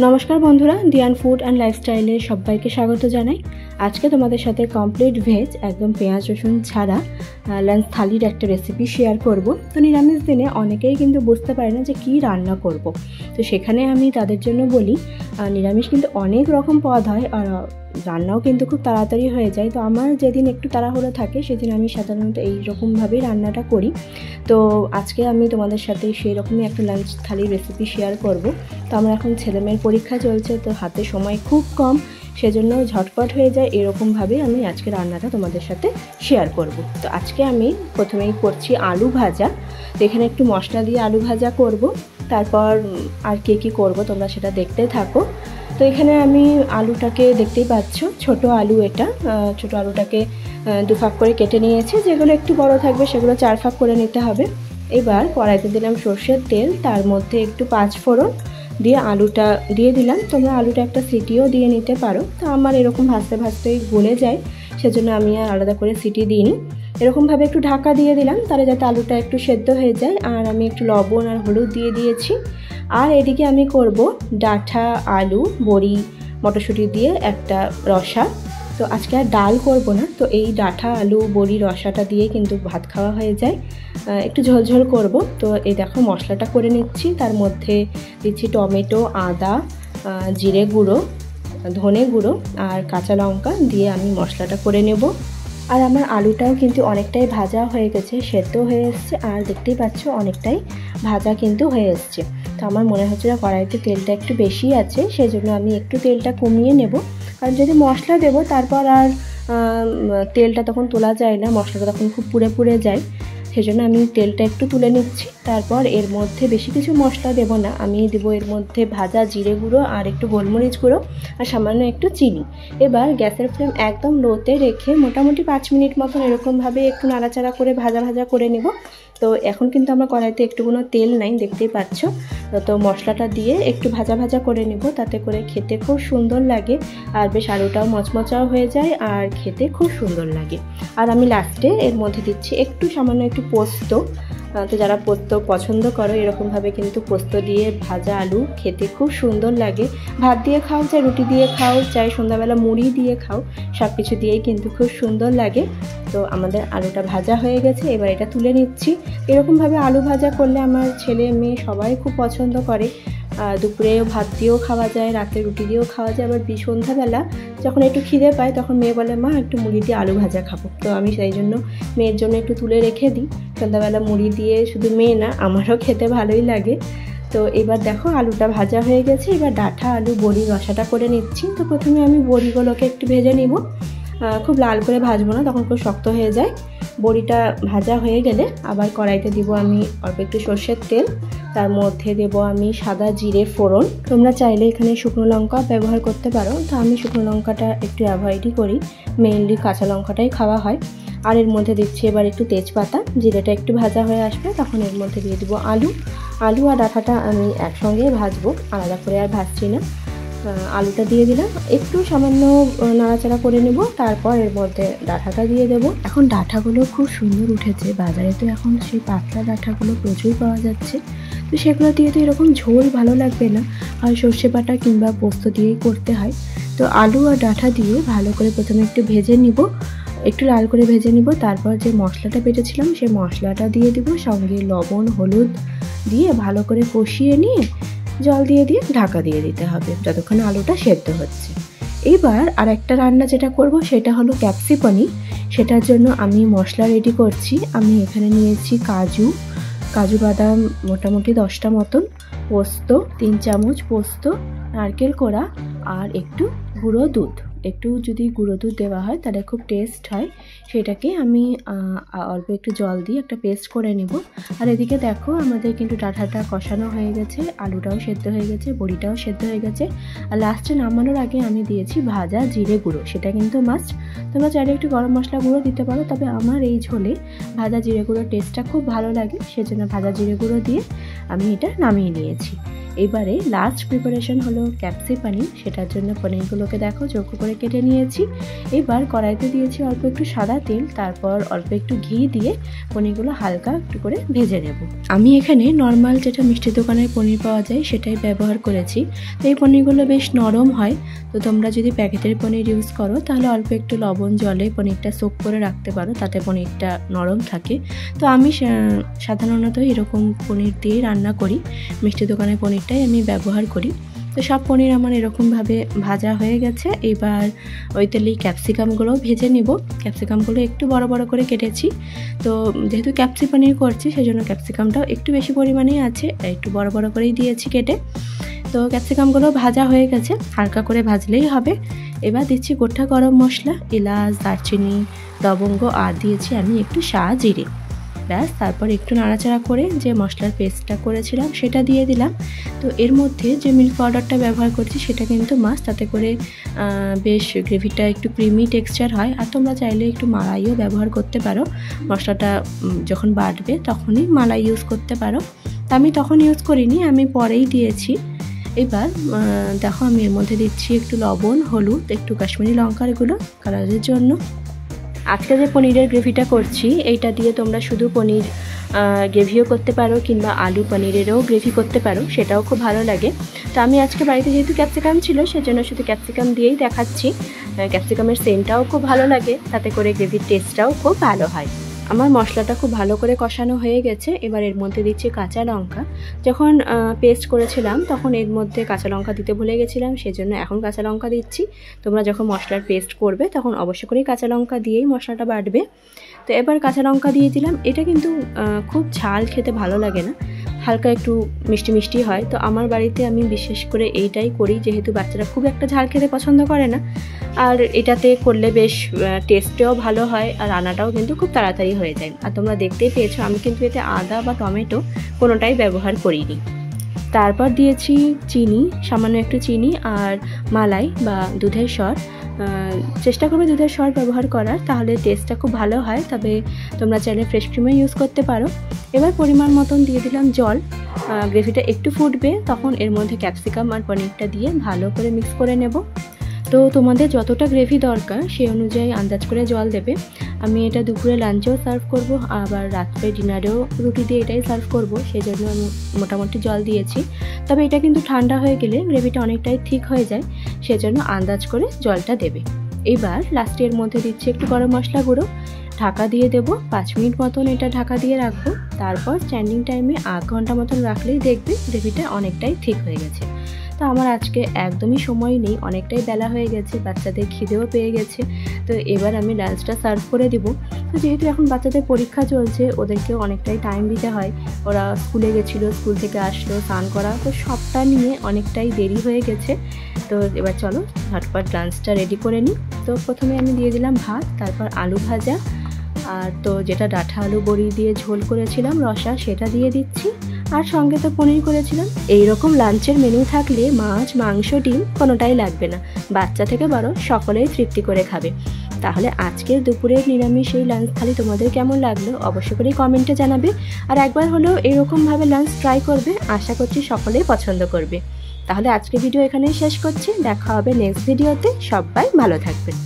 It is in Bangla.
नमस्कार बंधुरा दियान फूड एंड लाइफस्टाइले सबाइके स्वागत जानाई। आज के तुम्हारे साथे कमप्लीट भेज एकदम पेঁয়াজ रसुन छाड़ा लांच थालिर एक रेसिपि शेयर करब। तो निरामिष दिने अनेकेई किन्तु बुझते पारे ना जे कि रान्ना करब। तो सेखाने आमी तादेर जोन्नो बोली निरामिष किन्तु अनेक रकम पद हय और रान्नाओ किन्तु खूब ताड़ाताड़ी हो जाए। तो आमार जेदिन एकटु ताड़ाहुड़ो थाके सेदिन आमी साधारणत एई रकम भावे रान्नाटा करी। तो आज के आमी तोमादेर साथे सेई रकमई एकटा लांच थालिर रेसिपि शेयर करब। तो आमार एखन छेलेमेयेर परीक्षा चलছে, तो हाथे समय खूब कम, सेजন্য झटपट हो जाए एरकम भावे आमी आजके रान्नाटा तोमादेर साथे शेयर करब। तो आजके आमी प्रथमेई करछि आलू भाजा। तो एखाने एकटु मशला दिये आलू भाजा करब, तारपर आर कि करब तोमरा सेटा देखते थाको। तो एखाने आमी आलूटाके देखतेई पाচ্ছো, छोटो आलू एटा। छोटो आलूटाके दु भाग करे केटे निয়েছি, যেগুলো একটু বড় থাকবে সেগুলো 4 ভাগ করে নিতে হবে। এবার কড়াইতে দিলাম সরষের তেল, তার মধ্যে একটু পাঁচ ফোড়ন দিয়ে আলুটা দিয়ে দিলাম। তোমরা আলুটা একটা সিটিও দিয়ে নিতে পারো। তো আমার এরকম ভাজতে ভাজতেই গলে যায়, সেজন্য আমি আর আলাদা করে সিটি দিইনি। এরকমভাবে একটু ঢাকা দিয়ে দিলাম তাহলে যাতে আলুটা একটু সেদ্ধ হয়ে যায়। আর আমি একটু লবণ আর হলুদ দিয়ে দিয়েছি। আর এদিকে আমি করব ডাঁটা আলু বড়ি মটরশুঁটি দিয়ে একটা রসা। তো আজকে আর ডাল করব না, তো এই ডাঁটা আলু বড়ি রসাটা দিয়ে কিন্তু ভাত খাওয়া হয়ে যায়। একটু ঝোলঝোল করব। তো এই দেখো মশলাটা করে নিচ্ছি। তার মধ্যে দিচ্ছি টমেটো, আদা, জিরে গুঁড়ো, ধনে গুঁড়ো আর কাঁচা লঙ্কা দিয়ে আমি মশলাটা করে নেব। আর আমার আলুটাও কিন্তু অনেকটাই ভাজা হয়ে গেছে, সেদ্ধ হয়ে এসছে। আর দেখতেই পাচ্ছ অনেকটাই ভাজা কিন্তু হয়ে এসছে। তো আমার মনে হচ্ছে না কড়াইতে তেলটা একটু বেশি আছে, সেজন্য আমি একটু তেলটা কমিয়ে নেব। কারণ যদি মশলা দেবো তারপর আর তেলটা তখন তোলা যায় না, মশলাটা তখন খুব পুড়ে পুড়ে যায়। সেজন্য আমি তেলটা একটু তুলে নিচ্ছি। তারপর এর মধ্যে বেশি কিছু মশলা দেব না, আমি দেবো এর মধ্যে ভাজা জিরে গুঁড়ো আর একটু গোলমরিচ গুঁড়ো আর সামান্য একটু চিনি। এবার গ্যাসের ফ্লেম একদম লোতে রেখে মোটামুটি 5 মিনিট মতন এরকমভাবে একটু নাড়াচাড়া করে ভাজা ভাজা করে নেব। তো এখন কিন্তু আমার কড়াইতে একটু কোনো তেল নাই, দেখতেই পাচ্ছ। তো মশলাটা দিয়ে একটু ভাজা ভাজা করে নেব, তাতে করে খেতে খুব সুন্দর লাগে আর বেশ আলুটাও মচমচাও হয়ে যায় আর খেতে খুব সুন্দর লাগে। আর আমি লাস্টে এর মধ্যে দিচ্ছি একটু সামান্য একটু পোস্ত। তো যারা পোস্ত পছন্দ করো এরকমভাবে কিন্তু পোস্ত দিয়ে ভাজা আলু খেতে খুব সুন্দর লাগে। ভাত দিয়ে খাও, চাই রুটি দিয়ে খাও, চাই সন্ধ্যাবেলা মুড়ি দিয়ে খাও, সব কিছু দিয়েই কিন্তু খুব সুন্দর লাগে। তো আমাদের আলুটা ভাজা হয়ে গেছে, এবার এটা তুলে নিচ্ছি। এরকমভাবে আলু ভাজা করলে আমার ছেলে মেয়ে সবাই খুব পছন্দ করে। দুপুরেও ভাত দিয়েও খাওয়া যায়, রাতে রুটি দিয়েও খাওয়া যায়। আবার সন্ধ্যাবেলা যখন একটু খিদে পায় তখন মেয়ে বলে মা একটু মুড়ি দিয়ে আলু ভাজা খাবো। তো আমি সেই জন্য মেয়ের জন্য একটু তুলে রেখে দিই। সন্ধ্যাবেলা মুড়ি দিয়ে শুধু মেয়ে না আমারও খেতে ভালোই লাগে। তো এবার দেখো আলুটা ভাজা হয়ে গেছে, এবার ডাঁটা আলু বড়ি রসাটা করে নিচ্ছি। তো প্রথমে আমি বড়িগুলোকে একটু ভেজে নিব, খুব লাল করে ভাজবো না, তখন খুব শক্ত হয়ে যায়। বড়িটা ভাজা হয়ে গেলে আবার কড়াইতে দিব আমি অল্প একটু সরষের তেল, তার মধ্যে দেব আমি সাদা জিরে ফোড়ন। তোমরা চাইলে এখানে শুকনো লঙ্কা ব্যবহার করতে পারো, তো আমি শুকনো লঙ্কাটা একটু অ্যাভয়েডই করি, মেইনলি কাঁচা লঙ্কাটাই খাওয়া হয়। আর এর মধ্যে দিচ্ছি এবার একটু তেজপাতা। জিরেটা একটু ভাজা হয়ে আসবে তখন এর মধ্যে দিয়ে দেবো আলু। আলু আর ডাঁটাটা আমি একসঙ্গে ভাজবো, আলাদা করে আর ভাজছি না। আলুটা দিয়ে দিলাম, একটু সামান্য নাড়াচাড়া করে নেব, তারপর এর মধ্যে ডাঁটাটা দিয়ে দেবো। এখন ডাঁটাগুলো খুব সুন্দর উঠেছে, বাজারে তো এখন সেই পাতলা ডাঁটাগুলো প্রচুর পাওয়া যাচ্ছে। তো সেগুলো দিয়ে তো এরকম ঝোল ভালো লাগবে না, আর সর্ষে বাটা কিংবা পোস্ত দিয়েই করতে হয়। তো আলু আর ডাঁটা দিয়ে ভালো করে প্রথমে একটু ভেজে নিব, একটু লাল করে ভেজে নিব। তারপর যে মশলাটা বেটেছিলাম সেই মশলাটা দিয়ে দিব, সঙ্গে লবণ হলুদ দিয়ে ভালো করে কষিয়ে নিয়ে জল দিয়ে ঢাকা দিয়ে দিতে হবে যতক্ষণ আলুটা সেদ্ধ হচ্ছে। এবার আর একটা রান্না যেটা করব সেটা হলো ক্যাপসিকানি। সেটার জন্য আমি মশলা রেডি করছি। আমি এখানে নিয়েছি কাজু বাদাম মোটামুটি 10টা মতন, পোস্ত 3 চামচ পোস্ত, নারকেল কোড়া আর একটু গুঁড়ো দুধ। একটু যদি গুঁড়ো দুধ দেওয়া হয় তাহলে খুব টেস্ট হয়। সেটাকে আমি অল্প একটু জল দিয়ে একটা পেস্ট করে নেব। আর এদিকে দেখো আমাদের কিন্তু ডাঁটাটা কষানো হয়ে গেছে, আলুটাও সেদ্ধ হয়ে গেছে, বড়িটাও সেদ্ধ হয়ে গেছে। আর লাস্টে নামানোর আগে আমি দিয়েছি ভাজা জিরে গুঁড়ো, সেটা কিন্তু মাস্ট। তোমরা চাইলে একটু গরম মশলা গুঁড়ো দিতে পারো, তবে আমার এই ঝোলে ভাজা জিরে গুঁড়োর টেস্টটা খুব ভালো লাগে, সেজন্য ভাজা জিরে গুঁড়ো দিয়ে আমি এটা নামিয়ে নিয়েছি। এবারে লাস্ট প্রিপারেশন হলো ক্যাপসি পানির। সেটার জন্য পনিরগুলোকে দেখো চৌকো করে কেটে নিয়েছি। এবার কড়াইতে দিয়েছি অল্প একটু সাদা তেল, তারপর অল্প একটু ঘি দিয়ে পনিরগুলো হালকা একটু করে ভেজে নেব। আমি এখানে নর্মাল যেটা মিষ্টি দোকানের পনির পাওয়া যায় সেটাই ব্যবহার করেছি। তো এই পনিরগুলো বেশ নরম হয়। তো তোমরা যদি প্যাকেটের পনির ইউজ করো তাহলে অল্প একটু লবণ জলে পনিরটা সোক করে রাখতে পারো, তাতে পনিরটা নরম থাকে। তো আমি সাধারণত এরকম পনির দিয়ে রান্না করি, মিষ্টি দোকানের পনিরটাই আমি ব্যবহার করি। তো সব পনির আমার এরকমভাবে ভাজা হয়ে গেছে। এবার ওই তেলেই ক্যাপসিকামগুলোও ভেজে নেব। ক্যাপসিকামগুলো একটু বড় বড় করে কেটেছি। তো যেহেতু ক্যাপসি পনির করছি সেজন্য ক্যাপসিকামটাও একটু বেশি পরিমাণেই আছে, একটু বড় বড় করেই দিয়েছি কেটে। তো ক্যাপসিকামগুলো ভাজা হয়ে গেছে, হালকা করে ভাজলেই হবে। এবার দিচ্ছি গোটা গরম মশলা, এলাচ, দারচিনি, লবঙ্গ আর দিয়েছি আমি একটু জিরে। ব্যাস, তারপর একটু নাড়াচাড়া করে যে মশলার পেস্টটা করেছিলাম সেটা দিয়ে দিলাম। তো এর মধ্যে যে মিল্ক পাউডারটা ব্যবহার করছি সেটা কিন্তু মাস্ট, তাতে করে বেশ গ্রেভিটা একটু ক্রিমি টেক্সচার হয়। আর তোমরা চাইলে একটু মালাইও ব্যবহার করতে পারো, মশলাটা যখন বাটবে তখনই মালাই ইউজ করতে পারো। তা আমি তখন ইউজ করিনি, আমি পরেই দিয়েছি। এবার দেখো আমি এর মধ্যে দিচ্ছি একটু লবণ, হলুদ, একটু কাশ্মীরি লঙ্কার গুঁড়ো কালারের জন্য। আজকে যে পনিরের গ্রেভিটা করছি এইটা দিয়ে তোমরা শুধু পনির গ্রেভিও করতে পারো কিংবা আলু পনিরেরও গ্রেভি করতে পারো, সেটাও খুব ভালো লাগে। তো আমি আজকে বাড়িতে যেহেতু ক্যাপসিকাম ছিল সেজন্য শুধু ক্যাপসিকাম দিয়েই দেখাচ্ছি। ক্যাপসিকামের সেন্টটাও খুব ভালো লাগে, তাতে করে গ্রেভির টেস্টটাও খুব ভালো হয়। আমার মশলাটা খুব ভালো করে কষানো হয়ে গেছে। এবার এর মধ্যে দিচ্ছি কাঁচা লঙ্কা। যখন পেস্ট করেছিলাম তখন এর মধ্যে কাঁচা লঙ্কা দিতে ভুলে গেছিলাম, সেজন্য এখন কাঁচা লঙ্কা দিচ্ছি। তোমরা যখন মশলার পেস্ট করবে তখন অবশ্য করেই কাঁচা লঙ্কা দিয়েই মশলাটা বাটবে। তো এবার কাঁচা লঙ্কা দিয়ে দিলাম। এটা কিন্তু খুব ঝাল খেতে ভালো লাগে না, হালকা একটু মিষ্টি মিষ্টি হয়। তো আমার বাড়িতে আমি বিশেষ করে এইটাই করি, যেহেতু বাচ্চারা খুব একটা ঝাল খেতে পছন্দ করে না। আর এটাতে করলে বেশ টেস্টটাও ভালো হয় আর রান্নাটাও কিন্তু খুব তাড়াতাড়ি হয়ে যায়। আর তোমরা দেখতেই পেয়েছো আমি কিন্তু এতে আদা বা টমেটো কোনোটাই ব্যবহার করিনি। তারপর দিয়েছি চিনি, সামান্য একটু চিনি আর মালাই বা দুধের সর। চেষ্টা করবে দুধের সর ব্যবহার করার, তাহলে টেস্টটা খুব ভালো হয়। তবে তোমরা চাইলে ফ্রেশ ক্রিমও ইউজ করতে পারো। এবার পরিমাণ মতন দিয়ে দিলাম জল। গ্রেভিটা একটু ফুটবে তখন এর মধ্যে ক্যাপসিকাম আর পনিরটা দিয়ে ভালো করে মিক্স করে নেব। তো তোমাদের যতটা গ্রেভি দরকার সেই অনুযায়ী আন্দাজ করে জল দেবে। আমি এটা দুপুরে লাঞ্চেও সার্ভ করব, আবার রাত্রে ডিনারেও রুটি দিয়ে এটাই সার্ভ করব, সেই জন্য আমি মোটামুটি জল দিয়েছি। তবে এটা কিন্তু ঠান্ডা হয়ে গেলে গ্রেভিটা অনেকটাই ঠিক হয়ে যায়, সেজন্য আন্দাজ করে জলটা দেবে। এবার লাস্টে এর মধ্যে দিচ্ছি একটু গরম মশলা গুঁড়ো, ঢাকা দিয়ে দেবো। 5 মিনিট মতন এটা ঢাকা দিয়ে রাখবো। তারপর স্ট্যান্ডিং টাইমে 1 ঘন্টা মতন রাখলেই দেখবে গ্রেভিটা অনেকটাই ঠিক হয়ে গেছে। তো আমার আজকে একদমই সময় নেই, অনেকটাই বেলা হয়ে গেছে, বাচ্চাদের খিদেও পেয়ে গেছে। তো এবার আমি লাঞ্চটা সার্ভ করে দেবো। তো যেহেতু এখন বাচ্চাদের পরীক্ষা চলছে, ওদেরকেও অনেকটাই টাইম দিতে হয়। ওরা স্কুলে গেছিলো, স্কুল থেকে আসলো, স্নান করা, তো সবটা নিয়ে অনেকটাই দেরি হয়ে গেছে। তো এবার চলো ঝটপট লাঞ্চটা রেডি করে নিই। তো প্রথমে আমি দিয়ে দিলাম ভাত, তারপর আলু ভাজা, আর তো যেটা ডাঁটা আলু বড়ি দিয়ে ঝোল করেছিলাম রসা সেটা দিয়ে দিচ্ছি, আর সঙ্গে তো পনির করেছিলাম। এইরকম লাঞ্চের মেনু থাকলে মাছ, মাংস, ডিম কোনোটাই লাগবে না, বাচ্চা থেকে বড় সকলেই তৃপ্তি করে খাবে। তাহলে আজকের দুপুরের নিরামিষ এই লাঞ্চ থালি তোমাদের কেমন লাগলো অবশ্যই করেই কমেন্টে জানাবে। আর একবার হলেও এরকমভাবে লাঞ্চ ট্রাই করবে, আশা করছি সকলেই পছন্দ করবে। তাহলে আজকের ভিডিও এখানেই শেষ করছি, দেখা হবে নেক্সট ভিডিওতে। সবাই ভালো থাকবেন।